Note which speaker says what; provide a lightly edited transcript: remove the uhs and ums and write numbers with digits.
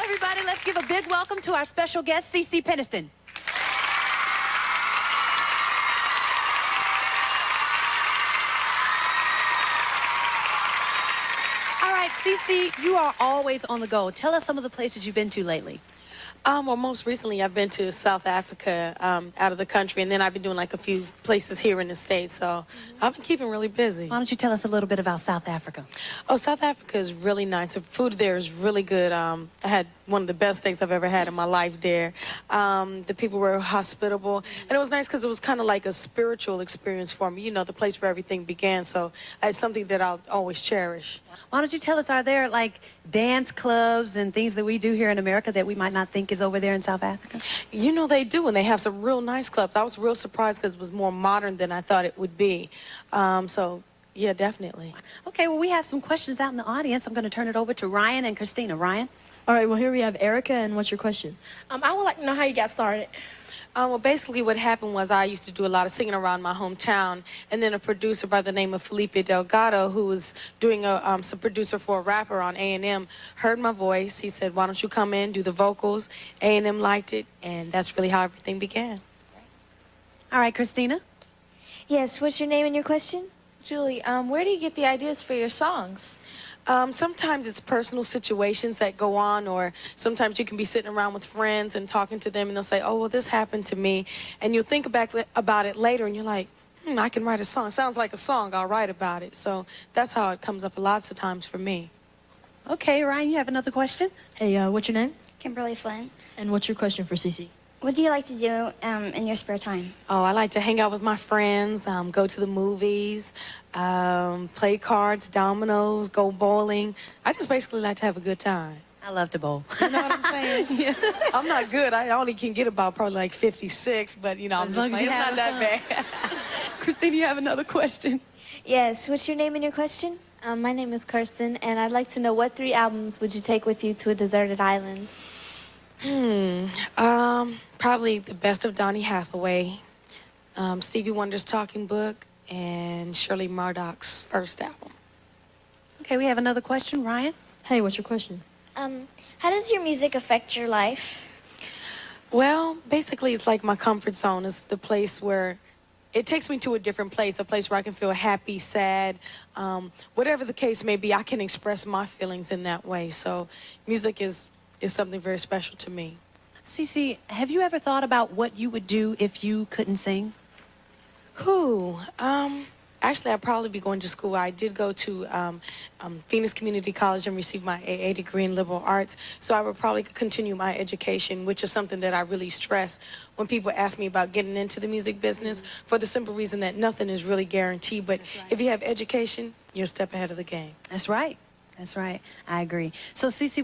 Speaker 1: everybody, let's give a big welcome to our special guest, Ce Ce Peniston. All right, Ce Ce, you are always on the go. Tell us some of the places you've been to lately.
Speaker 2: Well, most recently, I've been to South Africa, out of the country, and then I've been doing like a few places here in the States, so I've been keeping really busy.
Speaker 1: Why don't you tell us a little bit about South Africa?
Speaker 2: Oh, South Africa is really nice. The food there is really good. I had one of the best steaks I've ever had in my life there. The people were hospitable, and it was nice because it was kind of like a spiritual experience for me, you know, the place where everything began, so it's something that I'll always cherish.
Speaker 1: Why don't you tell us, are there like dance clubs and things that we do here in America that we might not think is over there in South Africa?
Speaker 2: You know, they do, and they have some real nice clubs. I was real surprised because it was more modern than I thought it would be. So, yeah, definitely.
Speaker 1: Okay, well, we have some questions out in the audience. I'm going to turn it over to Ryan and Christina. Ryan?
Speaker 3: All right, well, here we have Erica, and what's your question?
Speaker 4: I would like to know how you got started.
Speaker 2: Well, basically what happened was I used to do a lot of singing around my hometown, and then a producer by the name of Felipe Delgado, who was doing some producer for a rapper on A&M, heard my voice. He said, why don't you come in, do the vocals? A&M liked it, and that's really how everything began.
Speaker 1: All right, Christina?
Speaker 5: Yes, what's your name and your question?
Speaker 4: Julie, where do you get the ideas for your songs?
Speaker 2: Sometimes it's personal situations that go on, or sometimes you can be sitting around with friends and talking to them, and they'll say, oh, well, this happened to me. And you'll think back about it later, and you're like, I can write a song. Sounds like a song. I'll write about it. So that's how it comes up lots of times for me.
Speaker 1: Okay, Ryan, you have another question?
Speaker 3: Hey, what's your name?
Speaker 5: Kimberly Flynn.
Speaker 3: And what's your question for Ce Ce?
Speaker 5: What do you like to do in your spare time?
Speaker 2: Oh, I like to hang out with my friends, go to the movies, play cards, dominoes, go bowling. I just basically like to have a good time.
Speaker 1: I love to bowl.
Speaker 2: You know what I'm saying? Yeah. I'm not good. I only can get about probably like 56, but, you know, I'm just playing. It's not that bad.
Speaker 1: Christina, you have another question?
Speaker 5: Yes, what's your name and your question?
Speaker 6: My name is Kirsten, and I'd like to know what 3 albums would you take with you to a deserted island?
Speaker 2: Probably The Best of Donny Hathaway, Stevie Wonder's Talking Book, and Shirley Murdoch's first album.
Speaker 1: Okay, we have another question. Ryan?
Speaker 3: Hey, what's your question?
Speaker 5: How does your music affect your life?
Speaker 2: Well, basically it's like my comfort zone. It's the place where it takes me to a different place, a place where I can feel happy, sad, whatever the case may be, I can express my feelings in that way. So music is something very special to me.
Speaker 1: Ce Ce, have you ever thought about what you would do if you couldn't sing?
Speaker 2: Actually, I'd probably be going to school. I did go to Phoenix Community College and receive my AA degree in liberal arts, so I would probably continue my education, which is something that I really stress when people ask me about getting into the music business, for the simple reason that nothing is really guaranteed, but if you have education, you're a step ahead of the game.
Speaker 1: That's right. That's right. I agree. So, Ce Ce,